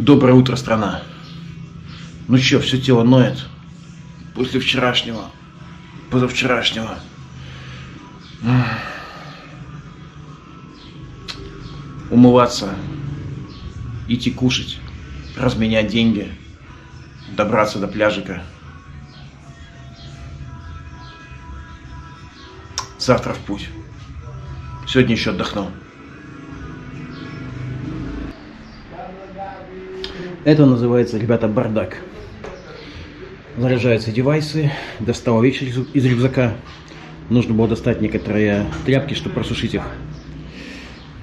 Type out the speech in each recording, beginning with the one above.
Доброе утро, страна. Ну чё, все тело ноет после вчерашнего, позавчерашнего. Умываться, идти кушать, разменять деньги, добраться до пляжика. Завтра в путь. Сегодня еще отдохну. Это называется, ребята, бардак. Заряжаются девайсы, достал вещи из рюкзака. Нужно было достать некоторые тряпки, чтобы просушить их.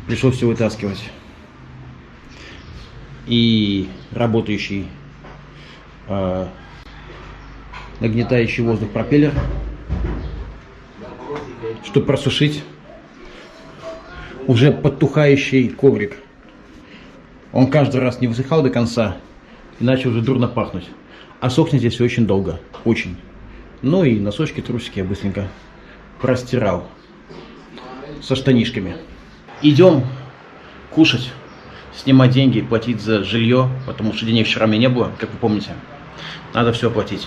Пришлось все вытаскивать. И работающий нагнетающий воздух пропеллер, чтобы просушить уже подтухающий коврик. Он каждый раз не высыхал до конца, иначе уже дурно пахнуть. А сохнет здесь очень долго, очень. Ну и носочки, трусики я быстренько простирал со штанишками. Идем кушать, снимать деньги, платить за жилье, потому что денег вчера у меня не было, как вы помните. Надо все оплатить.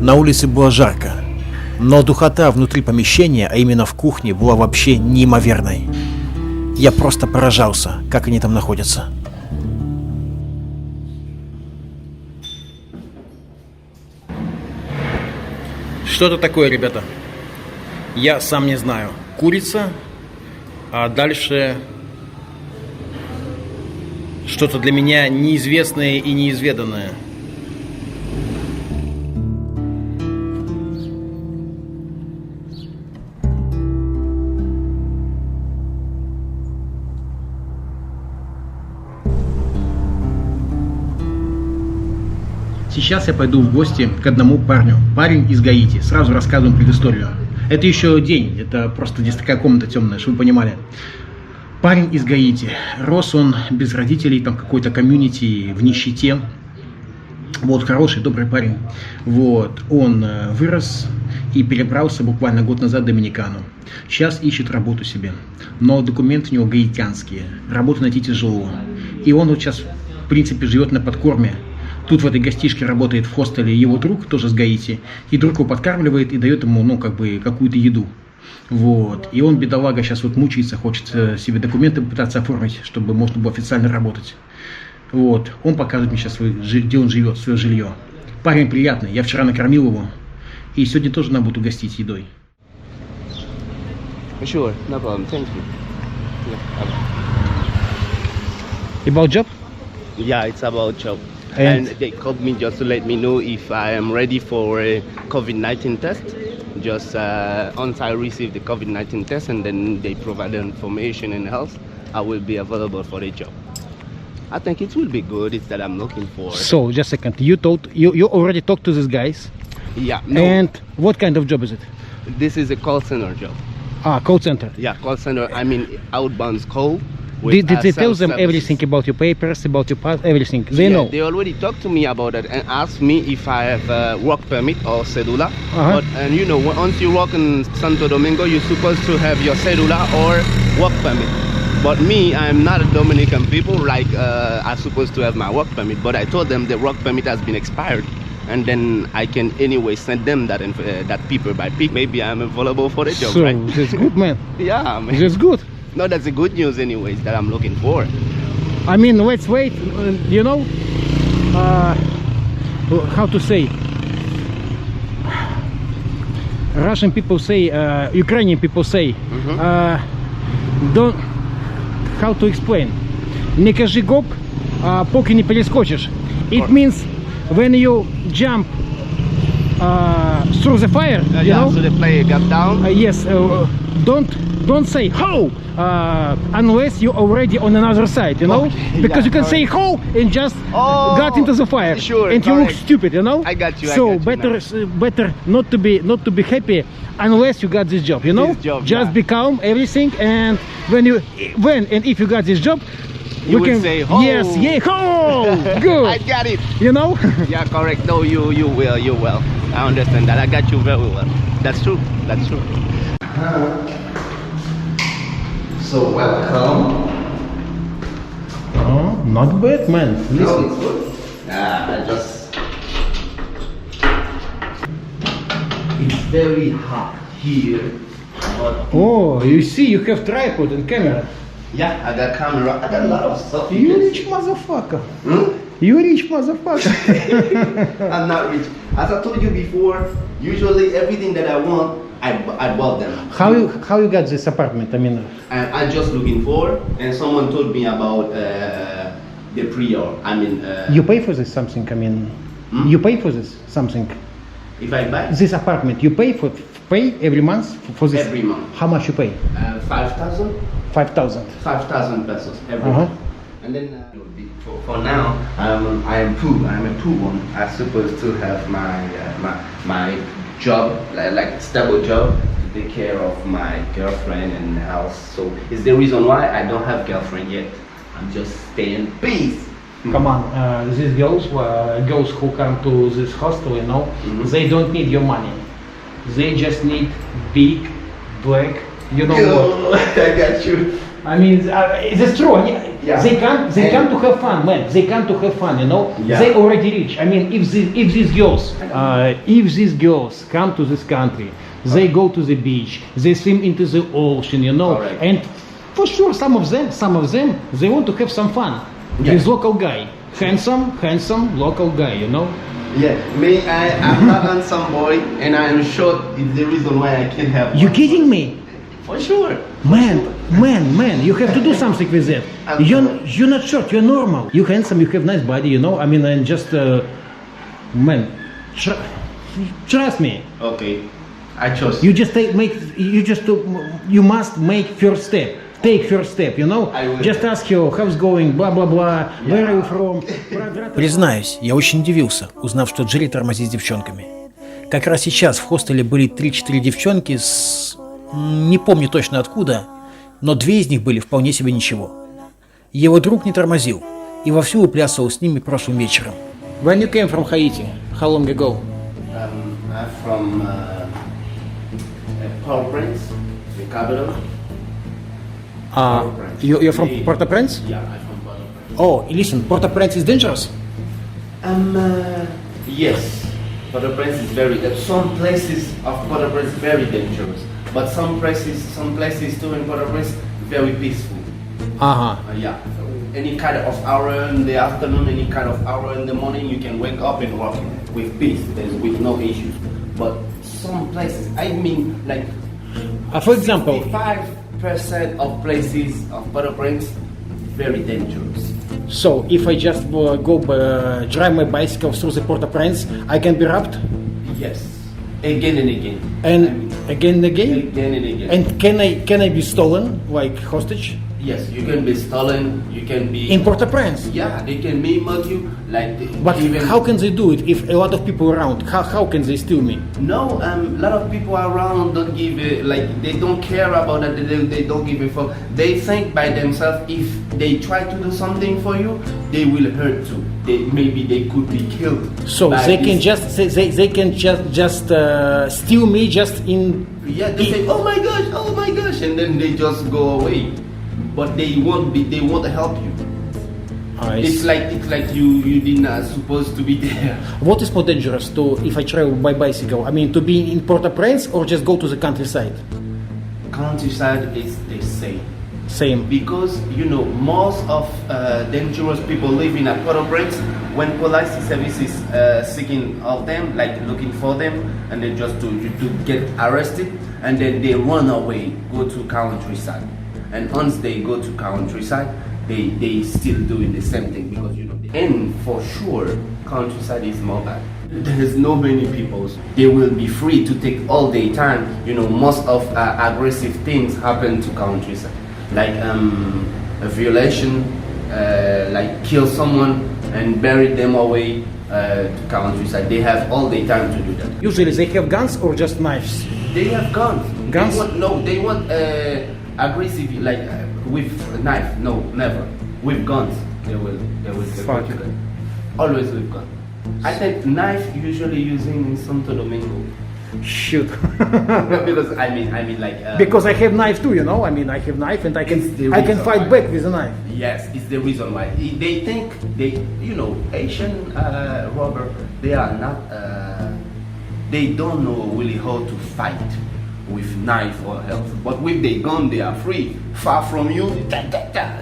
На улице было жарко, но духота внутри помещения, а именно в кухне, была вообще неимоверной. Я просто поражался, как они там находятся. Что это такое, ребята? Я сам не знаю. Курица, а дальше что-то для меня неизвестное и неизведанное. Сейчас я пойду в гости к одному парню. Парень из Гаити. Сразу рассказываем предысторию. Это еще день. Это просто здесь такая комната темная, чтобы вы понимали. Парень из Гаити. Рос он без родителей, там какой-то комьюнити в нищете. Вот, хороший, добрый парень. Вот, он вырос и перебрался буквально год назад в Доминикану. Сейчас ищет работу себе. Но документы у него гаитянские. Работу найти тяжело. И он вот сейчас, в принципе, живет на подкорме. Тут в этой гостишке работает в хостеле его друг, тоже с Гаити, и друг его подкармливает и дает ему, какую-то еду. Вот. И он, бедолага, сейчас вот мучается, хочет себе документы пытаться оформить, чтобы можно было официально работать. Вот. Он показывает мне сейчас, где он живет, свое жилье. Парень приятный, я вчера накормил его, и сегодня тоже надо будет угостить едой. Sure, no problem, thank you. About job? Yeah, it's about job. And they called me just to let me know if I am ready for a COVID-19 test. Just once I receive the COVID-19 test and then they provide the information and health, I will be available for the job. I think it will be good. It's that I'm looking for. So, just a second. You already talked to these guys? Yeah. No, and what kind of job is it? this is a call center job. Call center. Yeah, call center. I mean, outbound call. Did they tell them everything about your papers, about your pass, everything? They know. They already talked to me about it and asked me if I have a work permit or cedula. But and you know, once you work in Santo Domingo, you're supposed to have your cedula or work permit. But me, I'm not a Dominican people. Like I'm supposed to have my work permit. But I told them the work permit has been expired, and then I can anyway send them that paper by pick. Maybe I'm available for the job. So right? that's good, man. Yeah, man. That's good. No, that's the good news anyways that I'm looking for. I mean, let's wait. You know, how to say? Russian people say, Ukrainian people say, don't. How to explain? Не кажи гоп, поки не перескочишь. It means when you jump through the fire, you know? So the player got down. Yes. Don't say ho unless you're already on another side, you know, Okay, because yeah, you can say ho and just got into the fire, sure, and you look correct. stupid, you know. I got you. So I got you better not to be happy unless you got this job, you know. This job, just yeah. be calm, everything, and when and if you got this job, You will say, "Ho!" Yes, yeah, ho! Good. I got it. You know? Yeah, correct. No, you will. I understand that. I got you very well. That's true. That's true. So welcome. Oh, not bad, man. No, it's good. I just. It's very hot here. But Oh, you see, you have tripod and camera. yeah, I got camera. I got a lot of stuff. You rich motherfucker. Hmm? You rich motherfucker. I'm not rich. As I told you before, usually everything that I want, I bought them. How you got this apartment? I mean, I'm just looking for, and someone told me about the pre-order. I mean, you pay for this something? I mean, you pay for this something? if I buy This apartment, you pay every month for this? every month, How much you pay? 5,000, 5,000. 5,000 pesos every Uh-huh. month. And then for now, I am poor. I'm a poor one. I'm supposed to have my job, like stable job, to take care of my girlfriend and the house. So it's the reason why I don't have girlfriend yet. I'm just staying peace. Come on, these girls who come to this hostel, you know, they don't need your money. They just need big, black, you know what? I got you. I mean, it's true. Yeah. They come to have fun, man. They come to have fun, you know. Yeah. They already rich. I mean, if these girls come to this country, they go to the beach, they swim into the ocean, you know, Correct. and for sure some of them, they want to have some fun. Yeah. This local guy, handsome local guy, you know. Yeah, me, I'm not handsome boy, and I'm short. It's the reason why I can't have. You one. kidding me? For sure. Man, you have to do something with that. I'm You're not short, you're normal. You're handsome, you have nice body, you know. I mean, and just, man, trust me. Okay, I trust. You must make first step. Take first step, you know. I will. Just ask her how's going, blah blah blah. Where are you from? Признаюсь, я очень удивился, узнав, что Джерри тормозит с девчонками. Как раз сейчас в хостеле были 3-4 девчонки с... не помню точно откуда, но 2 из них были вполне себе ничего. Его друг не тормозил и вовсю выплясывал с ними прошлым вечером. When you came from Haiti? How long ago? I'm from Port-au-Prince, the capital. You're from Port-au-Prince? Yeah, I'm from Port-au-Prince. Oh, listen, Port-au-Prince is dangerous. Yes, Port-au-Prince is very. Some places of Port-au-Prince very dangerous, but some places too in Port-au-Prince very peaceful. Yeah, any kind of hour in the afternoon, any kind of hour in the morning, you can wake up and walk with peace, with no issues. But some places, I mean, like For example, 5% of places of Port-au-Prince very dangerous. so if I just go drive my bicycle through the Port-au-Prince, I can be robbed? Yes, again and again. And again and again? Again and again. And can I be stolen, like hostage? Yes, you can be stolen. You can be. In Port-au-Prince? Yeah, they can mug you. Like. But even, how can they do it if a lot of people around? How can they steal me? No, a lot of people around don't give a, like they don't care about that. They don't give a fuck. They think by themselves if they try to do something for you, they will hurt you. Maybe they could be killed. So by they this. can just steal me just in. Yeah, they say, oh my gosh, and then they just go away. But they won't help you. It's like you did not supposed to be there. What is more dangerous if I travel by bicycle? I mean, to be in Port-au-Prince or just go to the countryside? Countryside is the same. Same. Because most of dangerous people living at Port-au-Prince, when police service is seeking of them, like looking for them, and they just to get arrested, and then they run away, go to countryside. And once they go to countryside, they still doing the same thing because and for sure countryside is more bad. There's no many people. They will be free to take all their time. Most of aggressive things happen to countryside, like a violation, like kill someone and bury them away to countryside. They have all their time to do that. Usually they have guns or just knives? They have guns. Guns? They want aggressive, like with a knife. No, never. with guns. They will take Fuck. what you get. Always with guns. I think knife usually using in Santo Domingo. Shoot. Because I mean like Because I have knife too, you know. I mean, I have knife and I It's the can reason fight why. back with a knife. yes, it's the reason why they think Asian robber, they are not they don't know really how to fight with knife or health, but with the gun they are free, far from you,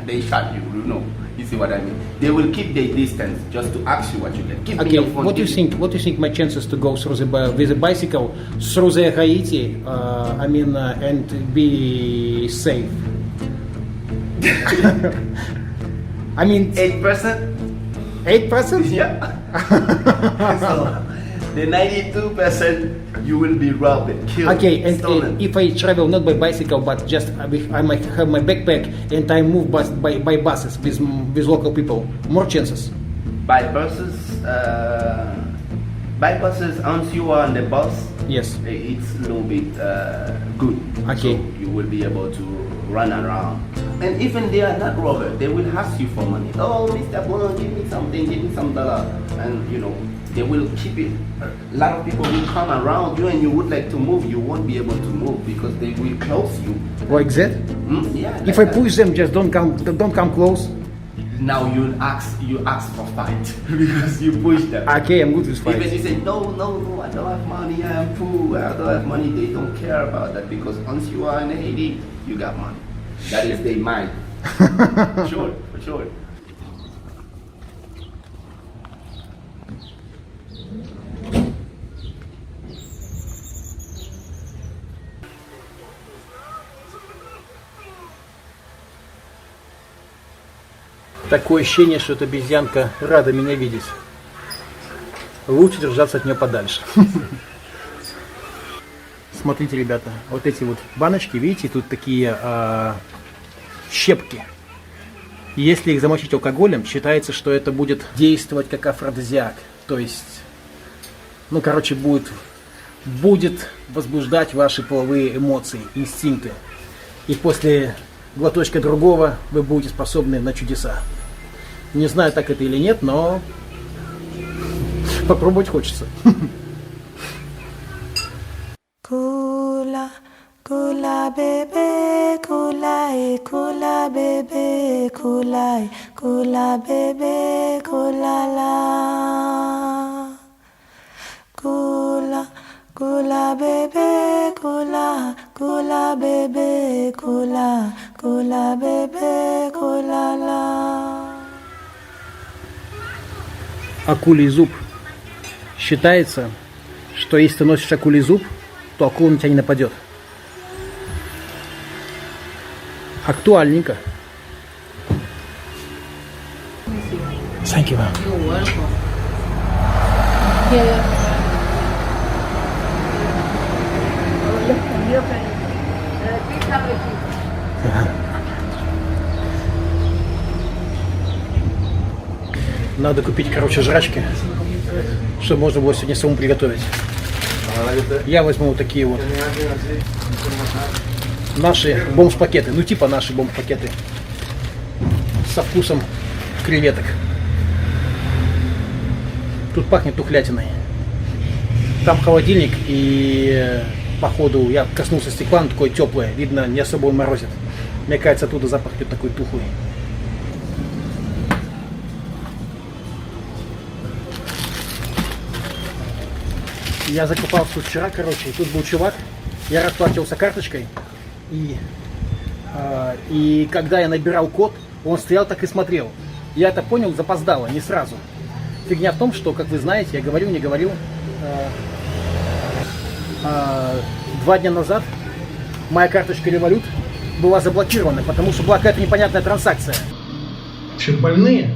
they shot you, you know. You see what I mean? They will keep their distance just to ask you what you get. Give me Okay, your phone, what do you give me- think? What do you think my chances to go through with a bicycle through the Haiti? And be safe. I mean, 8%? 8%. Yeah. So the 92% you will be robbed, killed, Okay, and stolen. if I travel not by bicycle but just I might have my backpack and I move by buses with local people, more chances. By buses, once you are on the bus, Yes. it's a little bit good. Okay. So you will be able to run around. And even they are not robbers, they will ask you for money. Oh, Mr. Bono, give me something, give me some dollar. And they will keep it. A lot of people will come around you and you would like to move, you won't be able to move because they will close you. Like that? Yeah. If like I that. push them, just don't come close. Now you ask for fight because you push them. Okay, I'm good with Even fight. you say no, I don't have money, I am poor, I don't have money. They don't care about that because once you are in Haiti, you got money. That is their mind. Sure, for sure. Такое ощущение, что эта обезьянка рада меня видеть. Лучше держаться от нее подальше. Смотрите, ребята, вот эти вот баночки, видите, тут такие щепки. Если их замочить алкоголем, считается, что это будет действовать как афродизиак. То есть, будет возбуждать ваши половые эмоции, инстинкты. И после глоточка другого вы будете способны на чудеса. Не знаю, так это или нет, но попробовать хочется. Kula, kula bebe, kulai, kula bebe, kulai, kula bebe, kulala. Kula, kula bebe, kula bebe, kula bebe, kulala. Акулий зуб. Считается, что если ты носишь акулий зуб, то акула на тебя не нападет. Актуальненько. Thank you. You're welcome. Yeah. Надо купить, жрачки, чтобы можно было сегодня самому приготовить. Я возьму вот такие вот наши бомж-пакеты, типа наши бомж-пакеты со вкусом креветок. Тут пахнет тухлятиной. Там холодильник, и походу я коснулся стекла, оно такое теплое, видно, не особо он морозит. Мне кажется, оттуда запах идет такой тухлый. Я закупался тут вчера, и тут был чувак, я расплачивался карточкой, и когда я набирал код, он стоял так и смотрел. Я это понял запоздало, не сразу. Фигня в том, что, как вы знаете, я говорил, не говорил, 2 дня назад моя карточка Revolut была заблокирована, потому что была какая-то непонятная транзакция. Что, больные?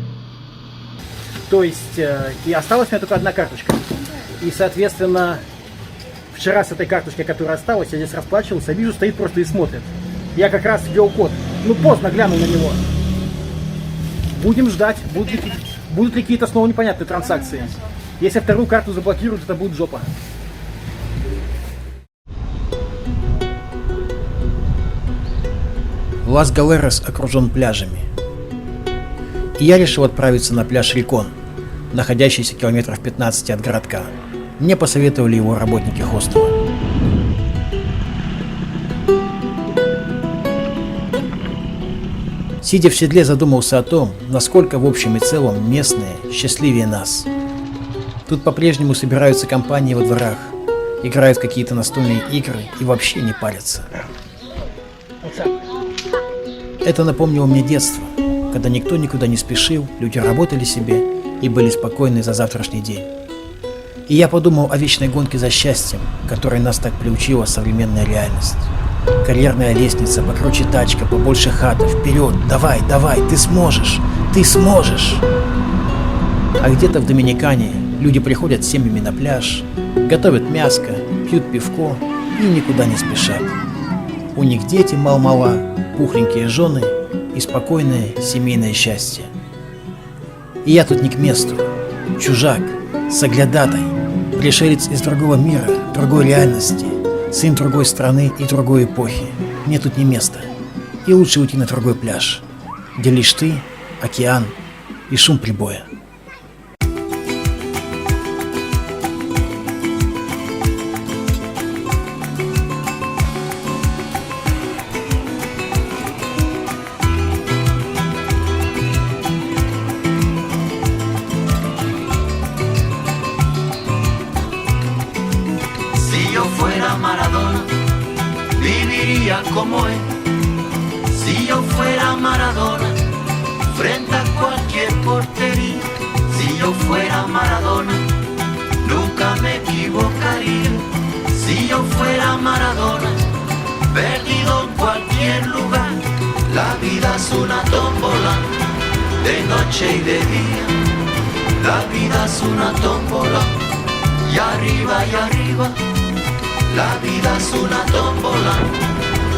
То есть, и осталась у меня только одна карточка. И, соответственно, вчера с этой карточкой, которая осталась, я здесь расплачивался, вижу, стоит просто и смотрит. Я как раз ввел код. Поздно глянул на него. Будем ждать, будут ли какие-то снова непонятные транзакции. Если вторую карту заблокируют, это будет жопа. Лас-Галерас окружен пляжами. И я решил отправиться на пляж Рикон, находящийся километров 15 от городка. Мне посоветовали его работники хостела. Сидя в седле, задумался о том, насколько в общем и целом местные счастливее нас. Тут по-прежнему собираются компании во дворах, играют в какие-то настольные игры и вообще не парятся. Это напомнило мне детство, когда никто никуда не спешил, люди работали себе и были спокойны за завтрашний день. И я подумал о вечной гонке за счастьем, которой нас так приучила современная реальность. Карьерная лестница, покруче тачка, побольше хата, вперед, давай, давай, ты сможешь, ты сможешь. А где-то в Доминикане люди приходят с семьями на пляж, готовят мяско, пьют пивко и никуда не спешат. У них дети мал-мала, пухленькие жены и спокойное семейное счастье. И я тут не к месту, чужак, соглядатай, пришелец из другого мира, другой реальности, сын другой страны и другой эпохи. Мне тут не место. И лучше уйти на другой пляж, где лишь ты, океан и шум прибоя. Maradona, viviría como él. Si yo fuera Maradona, frente a cualquier portería. Si yo fuera Maradona, nunca me equivocaría. Si yo fuera Maradona, perdido en cualquier lugar. La vida es una tómbola, de noche y de día. La vida es una tómbola, y arriba y arriba. La vida es una tómbola,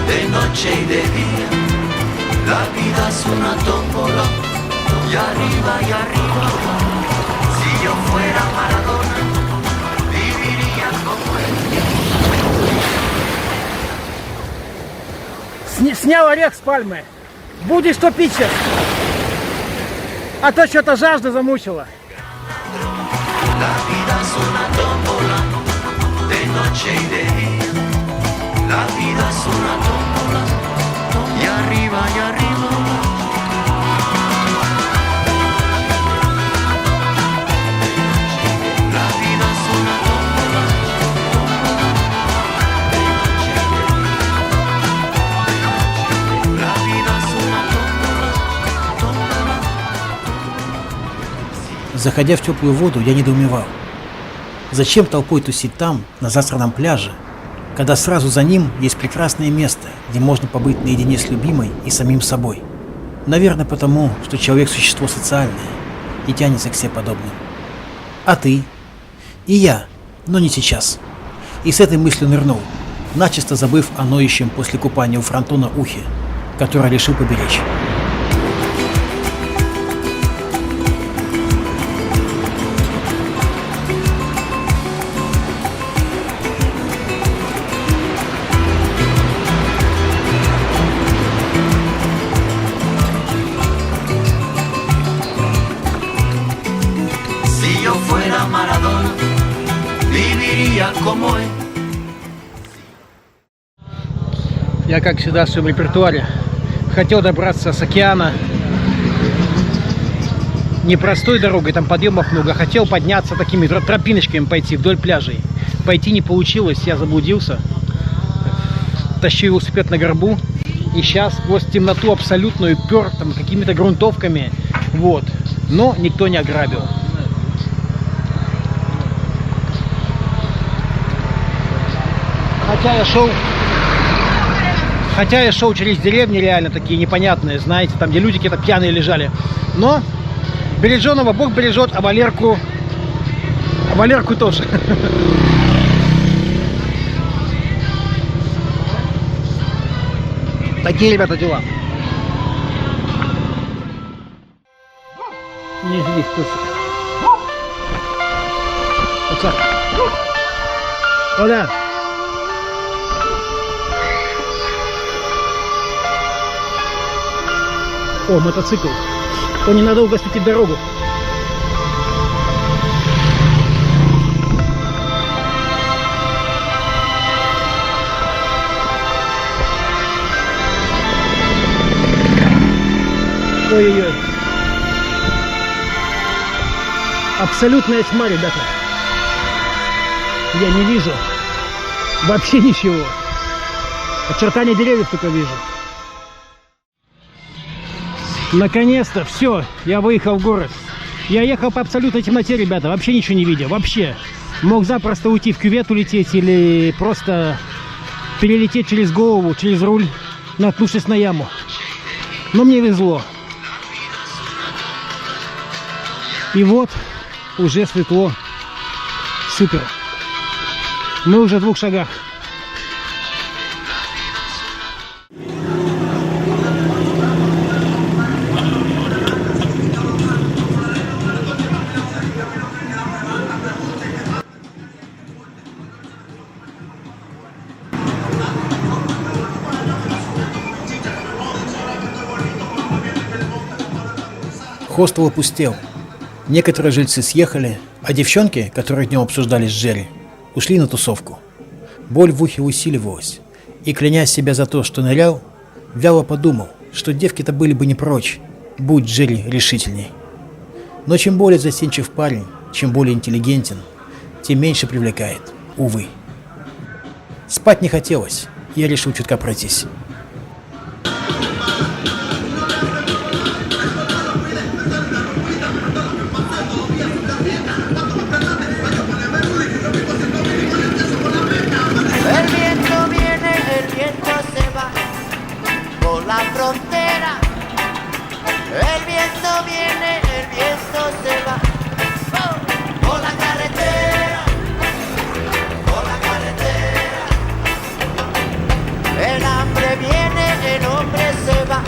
de noche y de día. La vida es una tómbola, y arriba y arriba. Si yo fuera Maradona, viviría como él. Снял орех с пальмы. Будешь топить сейчас. А то что-то жажда замучила. La vida es una tómbola, de noche y de día. La vida es una tómbola, y arriba y arriba. La vida es una tómbola, la vida es una tómbola. Заходя в теплую воду, я недоумевал. Зачем толпой тусить там, на засранном пляже, когда сразу за ним есть прекрасное место, где можно побыть наедине с любимой и самим собой? Наверное, потому, что человек – существо социальное и тянется к себе подобным. А ты? И я, но не сейчас. И с этой мыслью нырнул, начисто забыв о ноющем после купания у фронтона ухе, которое решил поберечь. Maradona, viviría como él. Я, как всегда, в своем репертуаре хотел добраться с океана не простой дорогой, там подъемов много, хотел подняться такими тропиночками, пойти вдоль пляжей. Пойти не получилось, я заблудился, тащу велосипед на горбу, и сейчас сквозь темноту абсолютную пер там какими-то грунтовками, вот, но никто не ограбил. Хотя я шел через деревни реально такие непонятные, знаете, там где люди какие-то пьяные лежали. Но береженого Бог бережет, а Валерку тоже. Такие, ребята, дела. Не здесь, вот так. О, да. О, мотоцикл. то ненадолго осветит дорогу. Ой-ой-ой. Абсолютная тьма, ребята. Я не вижу вообще ничего. Очертания деревьев только вижу. Наконец-то, все, я выехал в город. Я ехал по абсолютной темноте, ребята, вообще ничего не видел, вообще. Мог запросто уйти в кювет, улететь или просто перелететь через голову, через руль, наткнувшись на яму. Но мне везло. И вот, уже светло. Супер. Мы уже в 2 шагах. Хостел опустел. Некоторые жильцы съехали, а девчонки, которые днем обсуждали с Джерри, ушли на тусовку. Боль в ухе усиливалась, и, кляня себя за то, что нырял, вяло подумал, что девки-то были бы не прочь, будь Джерри решительней. Но чем более застенчив парень, чем более интеллигентен, тем меньше привлекает, увы. Спать не хотелось, и я решил чутка пройтись. La frontera, el viento viene, el viento se va, por la carretera, por la carretera. El hambre viene, el hombre se va,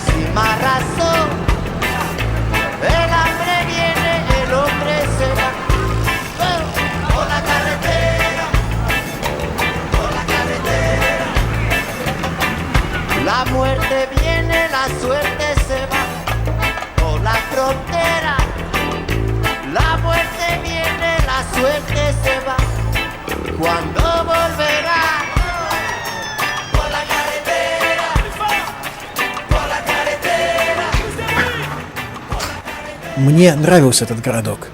sin más razón. El hambre viene, el hombre se va, por la carretera, por la carretera. La muerte viene, la suerte se va por la frontera. La muerte viene, la suerte se va. ¿Cuándo volverá? Por la carretera, por la carretera. Мне нравился этот городок.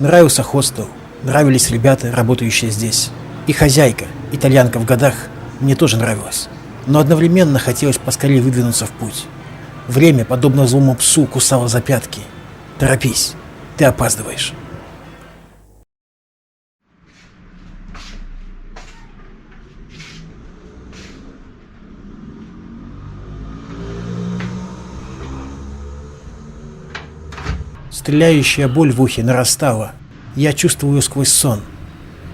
Нравился хостел. Нравились ребята, работающие здесь. И хозяйка, итальянка в годах, мне тоже нравилась. Но одновременно хотелось поскорее выдвинуться в путь. Время, подобно злому псу, кусало за пятки. Торопись, ты опаздываешь. Стреляющая боль в ухе нарастала. Я чувствовал ее сквозь сон.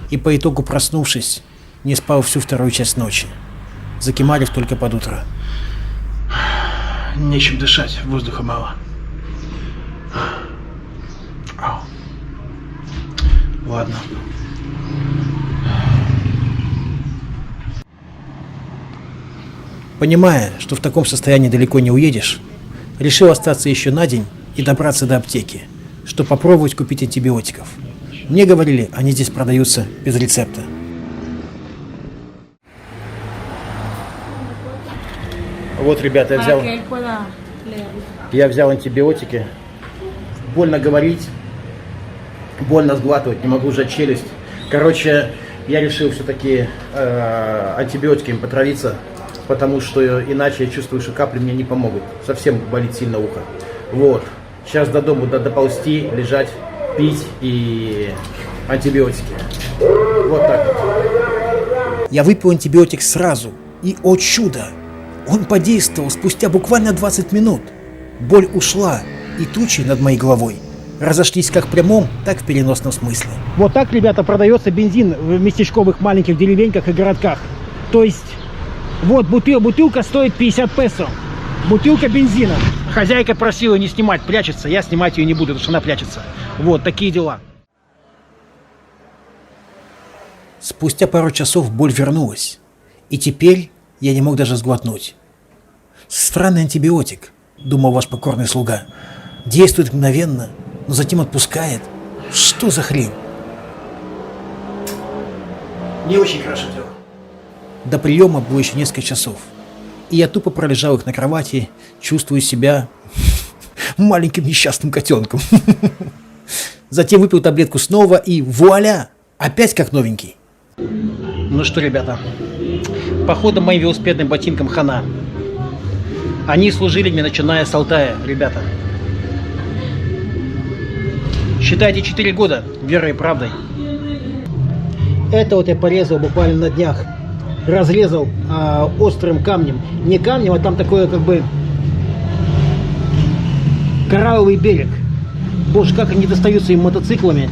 И по итогу, проснувшись, не спал всю вторую часть ночи. Закимарив только под утро. Нечем дышать, воздуха мало. Ладно. Понимая, что в таком состоянии далеко не уедешь, решил остаться еще на день и добраться до аптеки, чтобы попробовать купить антибиотиков. Мне говорили, они здесь продаются без рецепта. Вот, ребята, я взял антибиотики. Больно говорить, больно сглатывать, не могу сжать челюсть. Короче, я решил все-таки антибиотиками потравиться, потому что иначе я чувствую, что капли мне не помогут. Совсем болит сильно ухо. Вот. Сейчас до дома доползти, лежать, пить и антибиотики. Вот так вот. Я выпил антибиотик сразу. И, о чудо! Он подействовал спустя буквально 20 минут. Боль ушла, и тучи над моей головой разошлись как в прямом, так и в переносном смысле. Вот так, ребята, продается бензин в местечковых маленьких деревеньках и городках. То есть, вот бутылка стоит 50 песо. Бутылка бензина. Хозяйка просила не снимать, прячется. Я снимать ее не буду, потому что она прячется. Вот такие дела. Спустя пару часов боль вернулась. И теперь я не мог даже сглотнуть. Странный антибиотик. думал ваш покорный слуга. Действует мгновенно, но затем отпускает. Что за хрень? Не очень хорошо дело. До приема было еще несколько часов. И я тупо пролежал их на кровати, чувствуя себя маленьким несчастным котенком. Затем выпил таблетку снова и вуаля! Опять как новенький. Ну что, ребята, походу моим велосипедным ботинкам хана. Они служили мне, начиная с Алтая, ребята. Считайте 4 года верой и правдой. Это вот я порезал буквально на днях. Разрезал острым камнем. Не камнем, а там такое как бы коралловый берег. Боже, как они достают своими мотоциклами.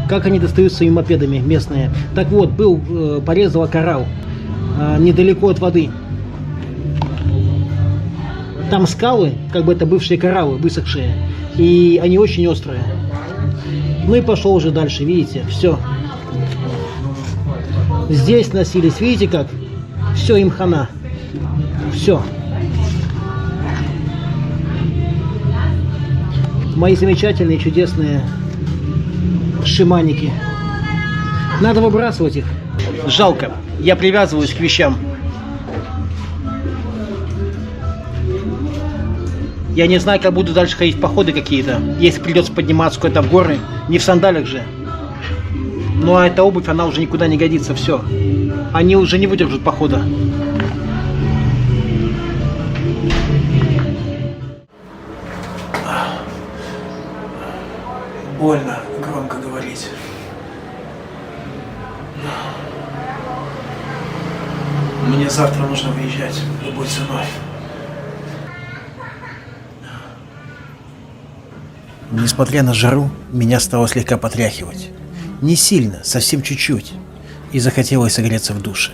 Как они достают своими мопедами местные. Так вот, порезала коралл недалеко от воды. Там скалы, как бы это бывшие кораллы, высохшие. И они очень острые. Ну и пошел уже дальше, видите, все. Здесь носились, видите как? Все, им хана. Все. Мои замечательные, чудесные шиманики. Надо выбрасывать их. Жалко. Я привязываюсь к вещам. Я не знаю, как буду дальше ходить в походы какие-то. Если придется подниматься куда-то в горы. Не в сандалях же. Ну а эта обувь, она уже никуда не годится. Все. Они уже не выдержат похода. Больно громко говорить. Мне завтра нужно выезжать любой ценой. Несмотря на жару, меня стало слегка потряхивать. Не сильно, совсем чуть-чуть. И захотелось согреться в душе.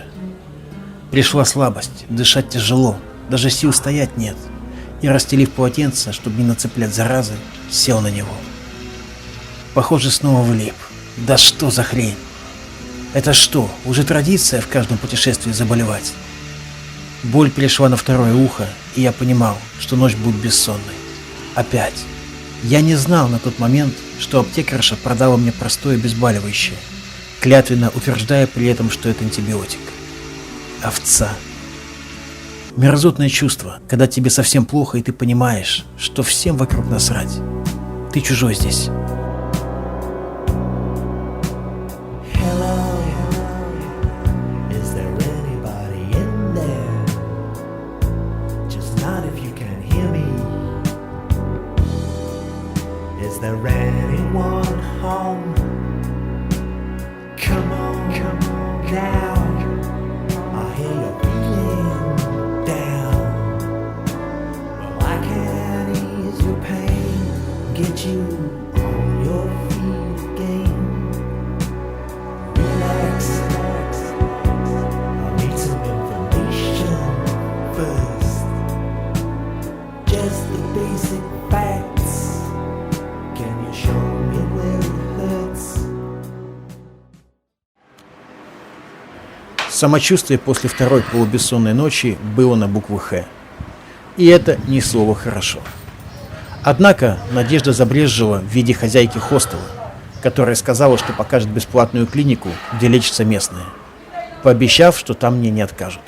Пришла слабость, дышать тяжело, даже сил стоять нет. И, расстелив полотенце, чтобы не нацеплять заразы, сел на него. Похоже, снова влип. Да что за хрень? Это что, уже традиция в каждом путешествии заболевать? Боль перешла на второе ухо, и я понимал, что ночь будет бессонной. Опять. Я не знал на тот момент, что аптекарша продала мне простое обезболивающее, клятвенно утверждая при этом, что это антибиотик. Овца. Мерзотное чувство, когда тебе совсем плохо, и ты понимаешь, что всем вокруг насрать. Ты чужой здесь. Is there anyone home? Come on now. I hear you're feeling down. Well, I can ease your pain, get you on your feet again. Relax. I need some information first. Just the basic facts. Самочувствие после второй полубессонной ночи было на букву «Х». И это ни слова хорошо. Однако надежда забрезжила в виде хозяйки хостела, которая сказала, что покажет бесплатную клинику, где лечатся местные, пообещав, что там мне не откажут.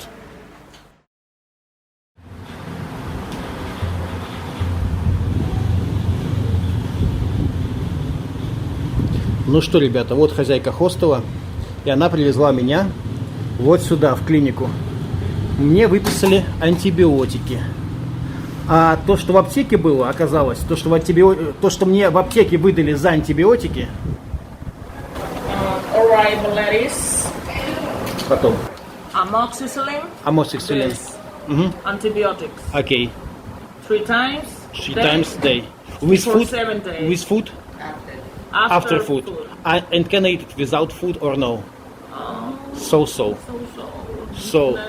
Ну что, ребята, вот хозяйка хостела, и она привезла меня вот сюда, в клинику. Мне выписали антибиотики. А то, что в аптеке было, оказалось, то, что мне в аптеке выдали за антибиотики. Потом. Amoxicillin. Amoxicillin. Antibiotics. Окей. 3 times. 3 times a day. With For food? 7 days. With food? After food. And can I eat it without food or no? So.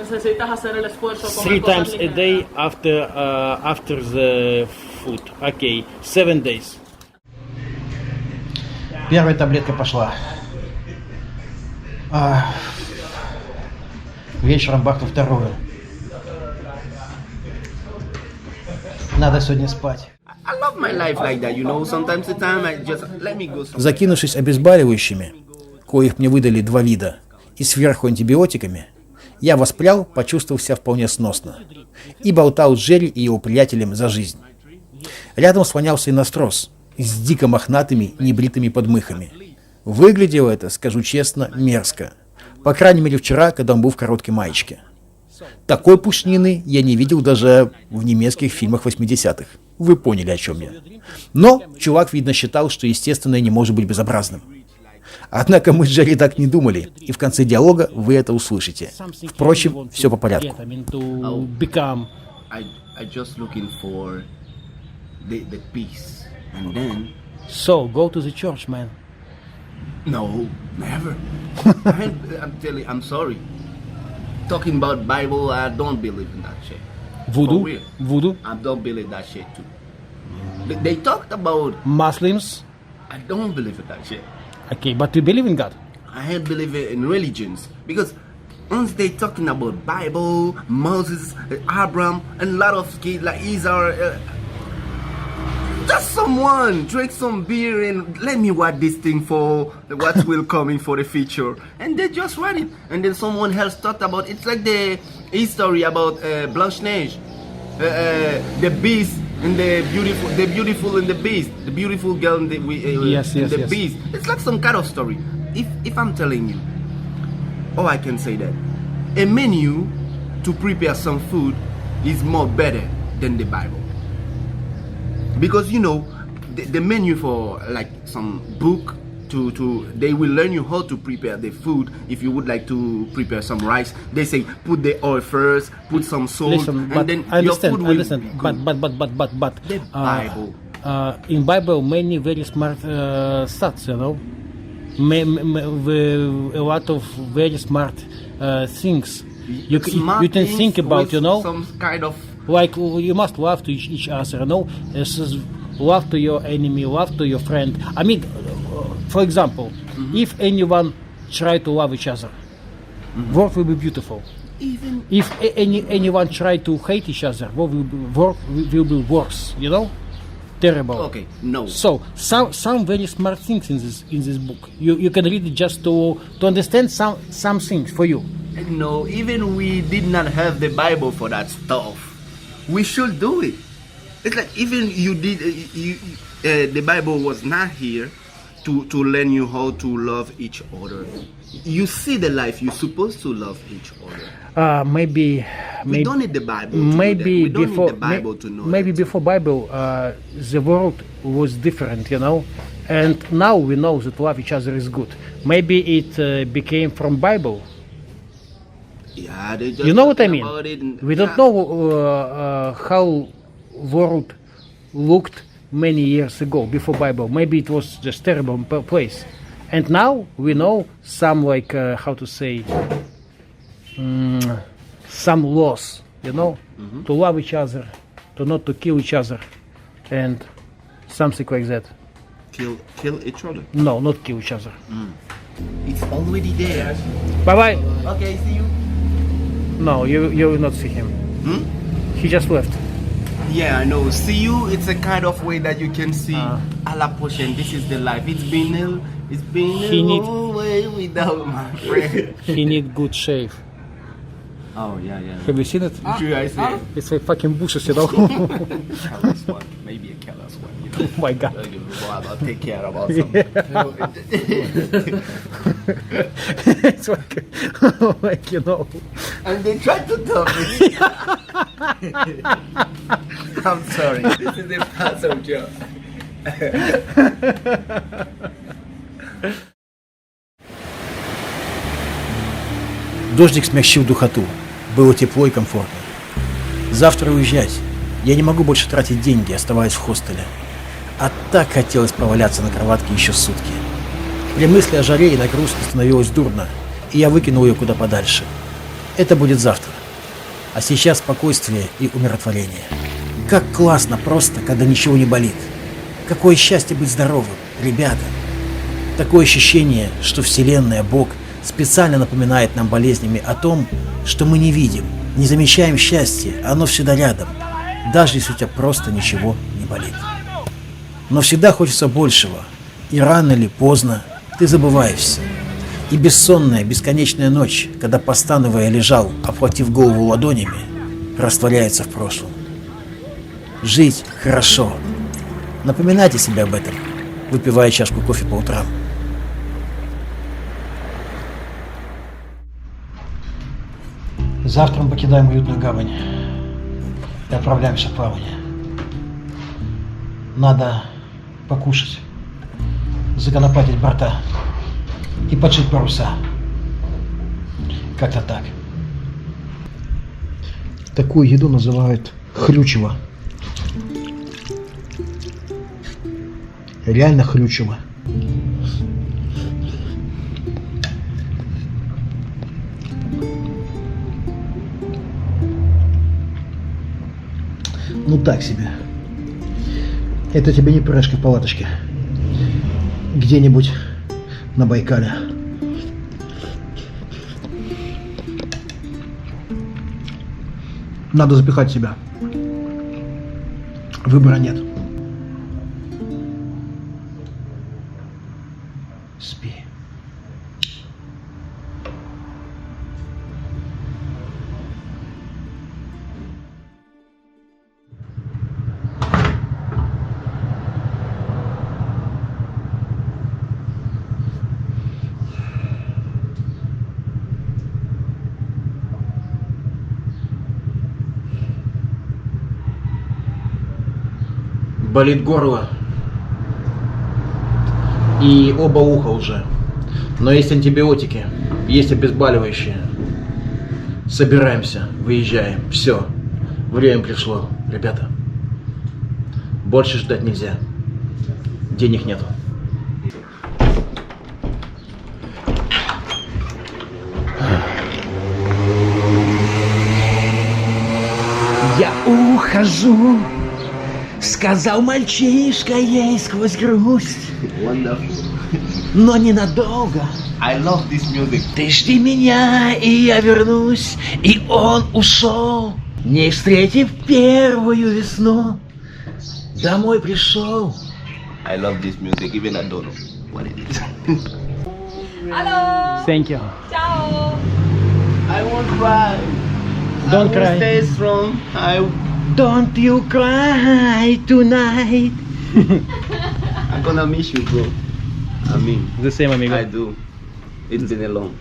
Necesitas hacer el esfuerzo. 3 times a day after the food. Okay. 7 days. Первая таблетка пошла. Вечером бахнул вторую. Надо сегодня спать. I love my life like that, you know. Sometimes the time I just let me go. Закинувшись обезболивающими, коих мне выдали 2 вида, и сверху антибиотиками, я воспрял, почувствовав себя вполне сносно, и болтал с Джерри и его приятелем за жизнь. Рядом слонялся инострос с дико мохнатыми небритыми подмыхами. Выглядело это, скажу честно, мерзко. По крайней мере вчера, когда он был в короткой маечке. Такой пушнины я не видел даже в немецких фильмах 80-х. Вы поняли, о чем я. Но чувак, видно, считал, что естественное не может быть безобразным. Однако мы с Джерри так не думали, и в конце диалога вы это услышите. Впрочем, все по порядку. I just looking for the peace, and then. So, go to the church, man. No, never. I'm telling. I'm sorry. Talking about Bible, I don't believe in that shit. Voodoo? For real. Voodoo? I don't believe that shit too. They talked about. Muslims? I don't believe in that shit. Okay, but you believe in God? I don't believe in religions because once they talking about Bible, Moses, Abraham, and a lot of kids like Israel. Just someone drink some beer and let me watch this thing for what will coming for the future, and they just write it. And then someone else talked about it's like the history about Blanche-Neige, the beast and the beautiful and the beast, the beautiful girl and the beast. It's like some kind of story. If I'm telling you, oh, I can say that a menu to prepare some food is more better than the Bible. Because you know the menu for like some book to they will learn you how to prepare the food. If you would like to prepare some rice, they say put the oil first, put some salt, Listen, and then your food will be good. But The Bible. In Bible many very smart stats, you know, a lot of very smart things. You Smart can things think about, with you know. some kind of. Like you must love to each other, you know. This is love to your enemy, love to your friend. I mean, for example, if anyone try to love each other, world will be beautiful. Even If anyone try to hate each other, world will be worse. You know, terrible. okay, no. So some very smart things in this book. You can read it just to understand some things for you. No, even we did not have the Bible for that stuff. We should do it. It's like even you did, the Bible was not here to learn you how to love each other. You see the life you're supposed to love each other. Maybe We don't need the Bible. To maybe do that. We don't before need the Bible to know. maybe that. before Bible the world was different, you know, and now we know that love each other is good. Maybe it became from Bible. Yeah, they just You know what I talking mean? about it and- We don't yeah. know how world looked many years ago before Bible. Maybe it was just terrible place, and now we know some like how to say some laws. You know, to love each other, to not to kill each other, and something like that. Kill each other. No, not kill each other. It's already there. Bye bye. Okay, see you. No, you will not see him. He just left. Yeah, I know. See you. It's a kind of way that you can see. A la prochaine. This is the life. It's been He a need- long way without my friend. He need good shave. Oh yeah. Have you seen it? Sure, I see. It's like fucking bushes, you know. Careless one. Maybe a careless one. You know. Oh my god. I'll take care about something. It's like you know. And they tried to tell me. I'm sorry. This is a personal joke. Дождик смягчил духоту. Было тепло и комфортно. Завтра уезжать. Я не могу больше тратить деньги, оставаясь в хостеле. А так хотелось поваляться на кроватке еще сутки. При мысли о жаре и нагрузке становилось дурно, и я выкинул ее куда подальше. Это будет завтра. А сейчас спокойствие и умиротворение. Как классно просто, когда ничего не болит. Какое счастье быть здоровым, ребята. Такое ощущение, что Вселенная, Бог, специально напоминает нам болезнями о том, что мы не видим, не замечаем счастья, оно всегда рядом. даже если у тебя просто ничего не болит. Но всегда хочется большего, и рано или поздно ты забываешься. И бессонная, бесконечная ночь, когда, постановая, лежал, обхватив голову ладонями, растворяется в прошлом. Жить хорошо. Напоминайте себе об этом, выпивая чашку кофе по утрам. Завтра мы покидаем уютную гавань и отправляемся в плавание. Надо покушать, законопатить борта и подшить паруса. Как-то так. Такую еду называют хрючево. Реально хрючево. Ну так себе. Это тебе не пюрешка в палаточке. Где-нибудь на Байкале. Надо запихать себя. Выбора нет. Спи. Болит горло и оба уха уже. Но есть антибиотики, есть обезболивающие. Собираемся, выезжаем. Все, время пришло, ребята. Больше ждать нельзя. Денег нету. Я ухожу, сказал мальчишка ей сквозь грусть. Wonderful. Но ненадолго. I love this music. Ты жди меня, и я вернусь. И он ушел, не встретив первую весну. Домой пришел. I love this music, even I don't know what it is. Hello. Thank you. Ciao. I won't cry. Don't I will cry. Stay strong. Don't you cry tonight. I'm gonna miss you, bro. I mean, The same, amigo. I do. It's been a long.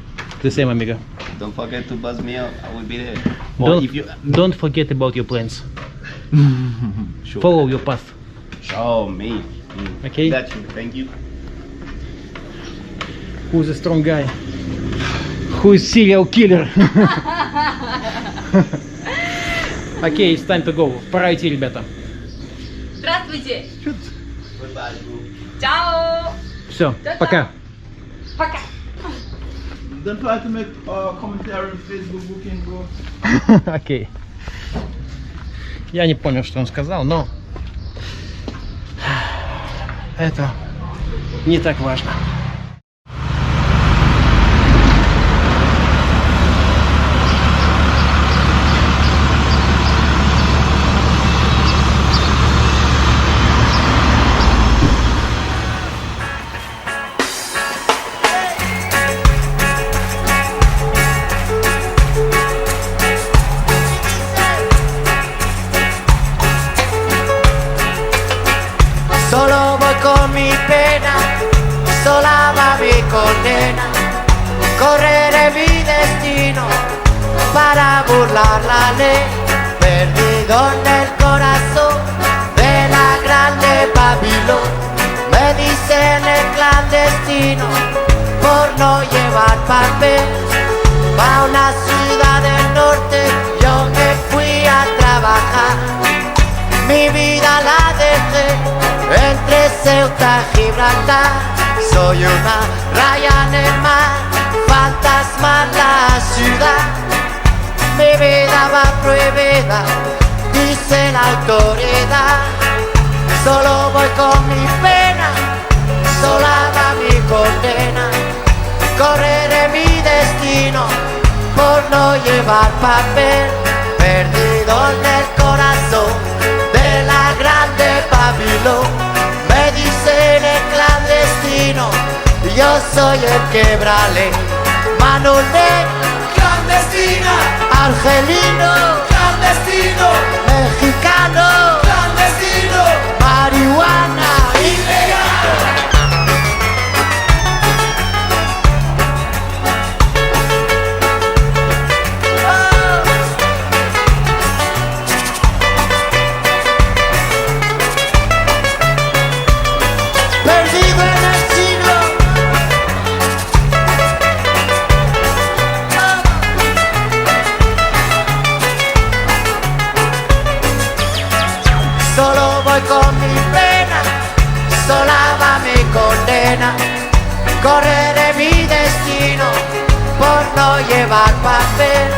The same, amigo. Don't forget to buzz me up. I will be there. Don't forget about your plans. Sure. Follow your path. Show me. Okay. Got you. Thank you. Who's a strong guy? Who is serial killer? Окей, it's time to go. Пора идти, ребята. Здравствуйте. Goodbye, bro. Ciao. Все, Да-да. пока. Пока. Don't try to make commentary on Facebook booking, bro. Окей. Я не понял, что он сказал, но это не так важно. Solo voy con mi pena, sola va mi condena. Correré mi destino para burlar la ley. Perdido en el corazón de la grande Babilón. Me dicen el clandestino por no llevar papel. Pa' una ciudad del norte yo me fui a trabajar. Mi vida la dejé entre Ceuta y Gibraltar. Soy una raya en el mar, fantasma en la ciudad. Mi vida va prohibida, dice la autoridad. Solo voy con mi pena, sola va mi condena. Correré mi destino por no llevar papel. Perdido en el corazón Babilón. Me dicen el clandestino, yo soy el quebrale. Manolé, clandestina. Argelino, clandestino. Mexicano, clandestino. Marihuana, ilegal. Perdido en el siglo. Solo voy con mi pena, sola va mi condena. Correré mi destino por no llevar papel.